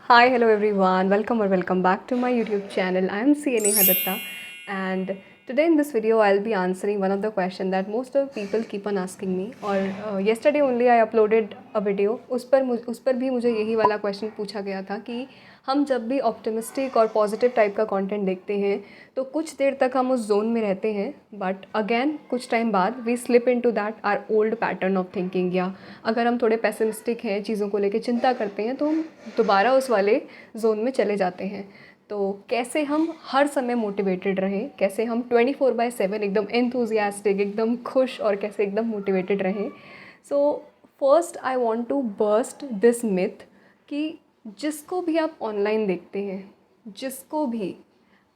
Hi, hello everyone. Welcome or welcome back to my YouTube channel. I am CNA Hadatta, and today in this video I'll be answering one of the questions that most of people keep on asking me. और yesterday only I uploaded a video. उस पर भी मुझे यही वाला question पूछा गया था कि हम जब भी ऑप्टिमिस्टिक और पॉजिटिव टाइप का कंटेंट देखते हैं तो कुछ देर तक हम उस जोन में रहते हैं, बट अगेन कुछ टाइम बाद we slip into that our old pattern of thinking, या अगर हम थोड़े पेसिमिस्टिक हैं, चीज़ों को लेकर चिंता करते हैं, तो हम दोबारा उस वाले जोन में चले जाते हैं। तो कैसे हम हर समय मोटिवेटेड रहें, कैसे हम 24/7 एकदम एंथुजियास्टिक, एकदम खुश और कैसे एकदम मोटिवेटेड रहें। So first I want to burst this myth कि जिसको भी आप ऑनलाइन देखते हैं, जिसको भी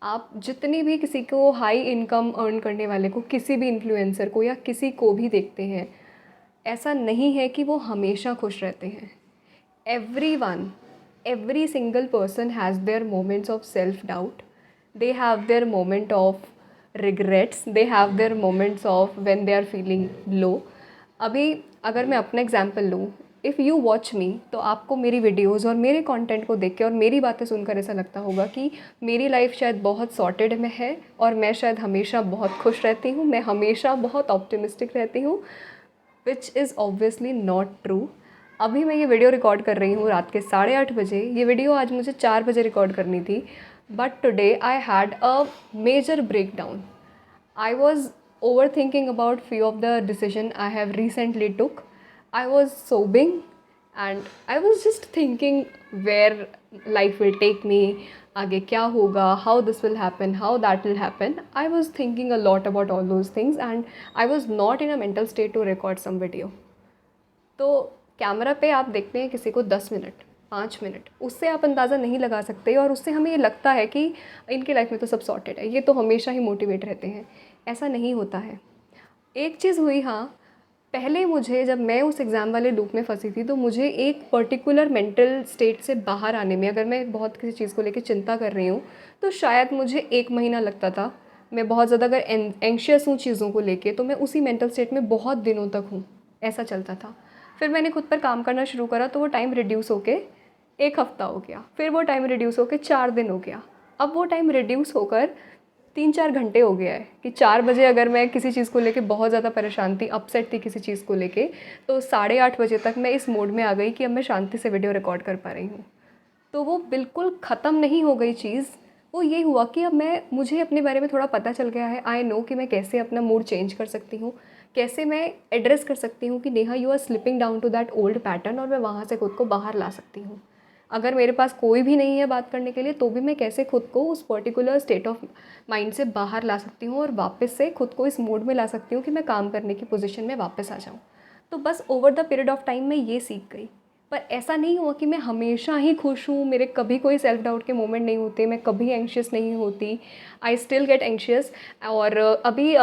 आप जितनी भी किसी को हाई इनकम अर्न करने वाले को, किसी भी इन्फ्लुएंसर को या किसी को भी देखते हैं, ऐसा नहीं है कि वो हमेशा खुश रहते हैं। Everyone, every single person has their moments of self doubt, they have their moment of regrets, they have their moments of when they are feeling low. अभी अगर मैं अपना एग्जांपल लूँ, इफ़ यू वॉच मी, तो आपको मेरी वीडियोस और मेरे कंटेंट को देख के और मेरी बातें सुनकर ऐसा लगता होगा कि मेरी लाइफ शायद बहुत सॉर्टेड में है और मैं शायद हमेशा बहुत खुश रहती हूँ, मैं हमेशा बहुत ऑप्टिमिस्टिक रहती हूँ, which is obviously not true. अभी मैं ये वीडियो रिकॉर्ड कर रही हूँ रात के 8:30 बजे। ये वीडियो आज मुझे 4 बजे रिकॉर्ड करनी थी, but today I had a major breakdown. I was overthinking about few of the decision I have recently took. I was sobbing and I was just thinking where life will take me, आगे क्या होगा, how this will happen, how that will happen. I was thinking a lot about all those things and I was not in a mental state to record some video. तो camera पे आप देखते हैं किसी को 10 मिनट, 5 मिनट, उससे आप अंदाज़ा नहीं लगा सकते और उससे हमें ये लगता है कि इनकी लाइफ में तो सब सॉर्टेड है, ये तो हमेशा ही मोटिवेट रहते हैं। ऐसा नहीं होता है। एक चीज़ हुई, हाँ, पहले मुझे, जब मैं उस एग्ज़ाम वाले लूप में फंसी थी, तो मुझे एक पर्टिकुलर मेंटल स्टेट से बाहर आने में, अगर मैं बहुत किसी चीज़ को लेकर चिंता कर रही हूँ, तो शायद मुझे 1 महीना लगता था। मैं बहुत ज़्यादा अगर एंग्शियस हूँ चीज़ों को लेके, तो मैं उसी मेंटल स्टेट में बहुत दिनों तक हूँ, ऐसा चलता था। फिर मैंने खुद पर काम करना शुरू करा, तो वो टाइम रिड्यूस होके 1 हफ़्ता हो गया, फिर वो टाइम रिड्यूस होके 4 दिन हो गया, अब वो टाइम रिड्यूस होकर 3-4 घंटे हो गया है कि 4 बजे अगर मैं किसी चीज़ को लेके बहुत ज़्यादा परेशान थी, अपसेट थी किसी चीज़ को लेके, तो 8:30 बजे तक मैं इस मोड में आ गई कि अब मैं शांति से वीडियो रिकॉर्ड कर पा रही हूँ। तो वो बिल्कुल ख़त्म नहीं हो गई चीज़। वो ये हुआ कि अब मुझे अपने बारे में थोड़ा पता चल गया है। आई नो कि मैं कैसे अपना मूड चेंज कर सकती हूँ, कैसे मैं एड्रेस कर सकती हूँ कि Neha you are slipping down to that old pattern, और मैं वहाँ से खुद को बाहर ला सकती हूँ। अगर मेरे पास कोई भी नहीं है बात करने के लिए, तो भी मैं कैसे खुद को उस पर्टिकुलर स्टेट ऑफ माइंड से बाहर ला सकती हूँ और वापस से खुद को इस मोड में ला सकती हूँ कि मैं काम करने की पोजीशन में वापस आ जाऊँ। तो बस over the period of time मैं ये सीख गई। पर ऐसा नहीं हुआ कि मैं हमेशा ही खुश हूँ, मेरे कभी कोई सेल्फ डाउट के मोमेंट नहीं होते, मैं कभी एंग्शियस नहीं होती। I still get anxious. और अभी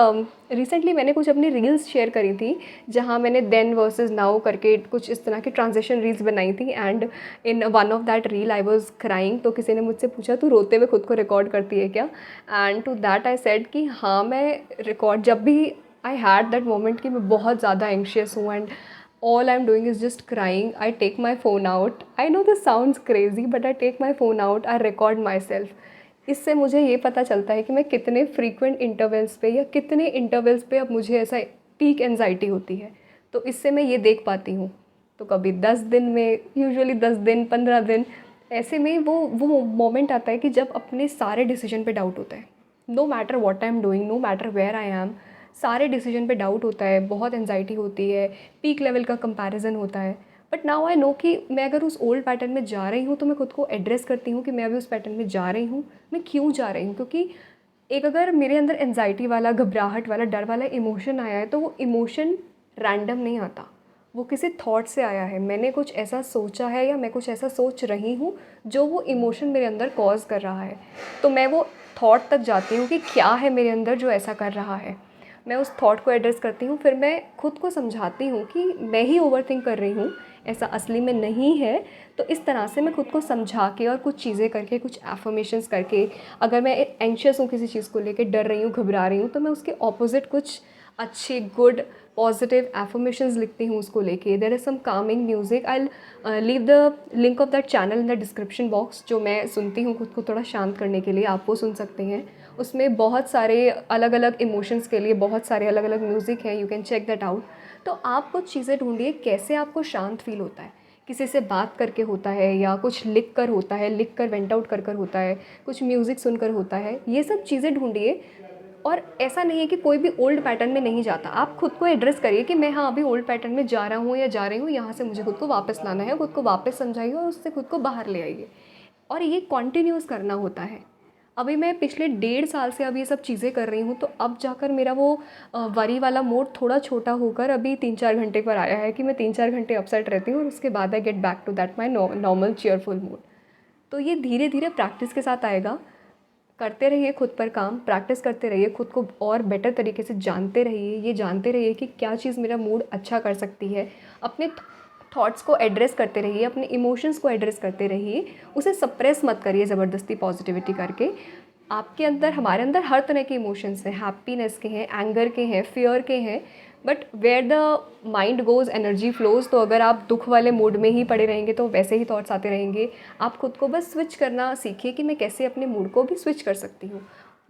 रिसेंटली मैंने कुछ अपनी रील्स शेयर करी थी, जहाँ मैंने देन वर्सेस नाउ करके कुछ इस तरह की ट्रांजिशन रील्स बनाई थी, and in one of that reel I was crying. तो किसी ने मुझसे पूछा, तू रोते हुए खुद को रिकॉर्ड करती है क्या? And to that I said कि हाँ, मैं रिकॉर्ड, जब भी आई हैड दैट मोमेंट कि मैं बहुत ज़्यादा एंग्शियस हूँ and all I'm doing is just crying, I take my phone out. I know this sounds crazy, but I take my phone out, I record myself. इससे मुझे ये पता चलता है कि मैं कितने फ्रीक्वेंट इंटरवल्स पे या कितने इंटरवल्स पे अब मुझे ऐसा पीक एंजाइटी होती है। तो इससे मैं ये देख पाती हूँ। तो कभी 10 दिन में, यूजुअली 10 दिन, 15 दिन, ऐसे में वो मोमेंट आता है कि जब अपने सारे डिसीजन पे डाउट होता है। No matter what I am doing, no matter where I am, सारे डिसीजन पे डाउट होता है, बहुत एंजाइटी होती है, पीक लेवल का कंपैरिजन होता है। बट नाउ आई नो कि मैं अगर उस ओल्ड पैटर्न में जा रही हूँ, तो मैं खुद को एड्रेस करती हूँ कि मैं अभी उस पैटर्न में जा रही हूँ, मैं क्यों जा रही हूँ। क्योंकि एक अगर मेरे अंदर एंजाइटी वाला, घबराहट वाला, डर वाला इमोशन आया है, तो वो इमोशन रैंडम नहीं आता, वो किसी थॉट से आया है। मैंने कुछ ऐसा सोचा है या मैं कुछ ऐसा सोच रही हूँ जो वो इमोशन मेरे अंदर कॉज कर रहा है। तो मैं वो थॉट तक जाती हूँ कि क्या है मेरे अंदर जो ऐसा कर रहा है। मैं उस थॉट को एड्रेस करती हूँ, फिर मैं खुद को समझाती हूँ कि मैं ही ओवरथिंक कर रही हूँ, ऐसा असली में नहीं है। तो इस तरह से मैं खुद को समझा के और कुछ चीज़ें करके, कुछ एफर्मेशंस करके, अगर मैं एंग्शियस हूँ किसी चीज़ को लेके, डर रही हूँ, घबरा रही हूँ, तो मैं उसके ऑपोजिट कुछ अच्छे, गुड पॉजिटिव एफर्मेशंस लिखती हूँ उसको लेके। There is some calming music, I leave the link of that channel in the description box, जो मैं सुनती हूँ खुद को थोड़ा शांत करने के लिए, आप वो सुन सकते हैं। उसमें बहुत सारे अलग अलग इमोशंस के लिए बहुत सारे अलग अलग म्यूज़िक हैं, you can check that out. तो आप कुछ चीज़ें ढूंढिए कैसे आपको शांत फील होता है, किसी से बात करके होता है या कुछ लिख कर होता है, लिख कर वेंट आउट कर कर होता है, कुछ म्यूज़िक सुनकर होता है, ये सब चीज़ें ढूंढिए। और ऐसा नहीं है कि कोई भी ओल्ड पैटर्न में नहीं जाता, आप खुद को एड्रेस करिए कि मैं हाँ अभी ओल्ड पैटर्न में जा रहा हूँ या जा रही हूँ, यहाँ से मुझे खुद को वापस लाना है, खुद को वापस समझाइए और उससे खुद को बाहर ले आइए। और ये कॉन्टीन्यूस करना होता है। अभी मैं पिछले 1.5 साल से अब ये सब चीज़ें कर रही हूँ, तो अब जाकर मेरा वो वरी वाला मोड थोड़ा छोटा होकर अभी 3-4 घंटे पर आया है कि मैं 3-4 घंटे अपसेट रहती हूँ और उसके बाद I get back to that my normal cheerful mood. तो ये धीरे धीरे प्रैक्टिस के साथ आएगा। करते रहिए खुद पर काम, प्रैक्टिस करते रहिए, खुद को और बेटर तरीके से जानते रहिए, ये जानते रहिए कि क्या चीज़ मेरा मूड अच्छा कर सकती है। अपने थॉट्स को एड्रेस करते रहिए, अपने इमोशंस को एड्रेस करते रहिए, उसे सप्रेस मत करिए ज़बरदस्ती पॉजिटिविटी करके। आपके अंदर, हमारे अंदर हर तरह के इमोशंस हैं, हैप्पीनेस के हैं, एंगर के हैं, फियर के हैं, but where the mind goes energy flows. तो अगर आप दुख वाले मूड में ही पड़े रहेंगे तो वैसे ही थॉट्स आते रहेंगे। आप खुद को बस स्विच करना सीखिए कि मैं कैसे अपने मूड को भी स्विच कर सकती हूँ।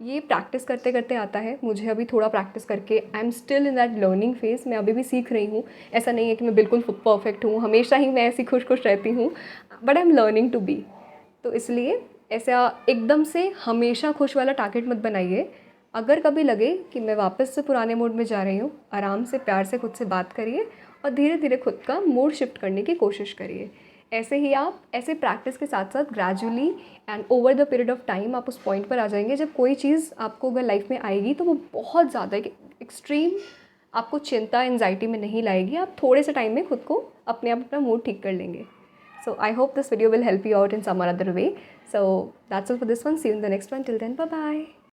ये प्रैक्टिस करते करते आता है। मुझे अभी थोड़ा प्रैक्टिस करके I am still in that learning phase, मैं अभी भी सीख रही हूँ। ऐसा नहीं है कि मैं बिल्कुल परफेक्ट हूँ, हमेशा ही मैं ऐसी खुश खुश रहती हूँ, but I am learning to be. तो इसलिए ऐसा एकदम से हमेशा खुश वाला टारगेट मत बनाइए। अगर कभी लगे कि मैं वापस से पुराने मूड में जा रही हूँ, आराम से प्यार से खुद से बात करिए और धीरे धीरे खुद का मूड शिफ्ट करने की कोशिश करिए। ऐसे ही आप ऐसे प्रैक्टिस के साथ साथ gradually and over the period of time आप उस पॉइंट पर आ जाएंगे जब कोई चीज़ आपको अगर लाइफ में आएगी तो वो बहुत ज़्यादा एक्सट्रीम आपको चिंता एंजाइटी में नहीं लाएगी। आप थोड़े से टाइम में खुद को अपने आप अपना मूड ठीक कर लेंगे। So I hope this video will help you out in some or other way. So that's all for this one. See you in the next one. Till then, bye bye.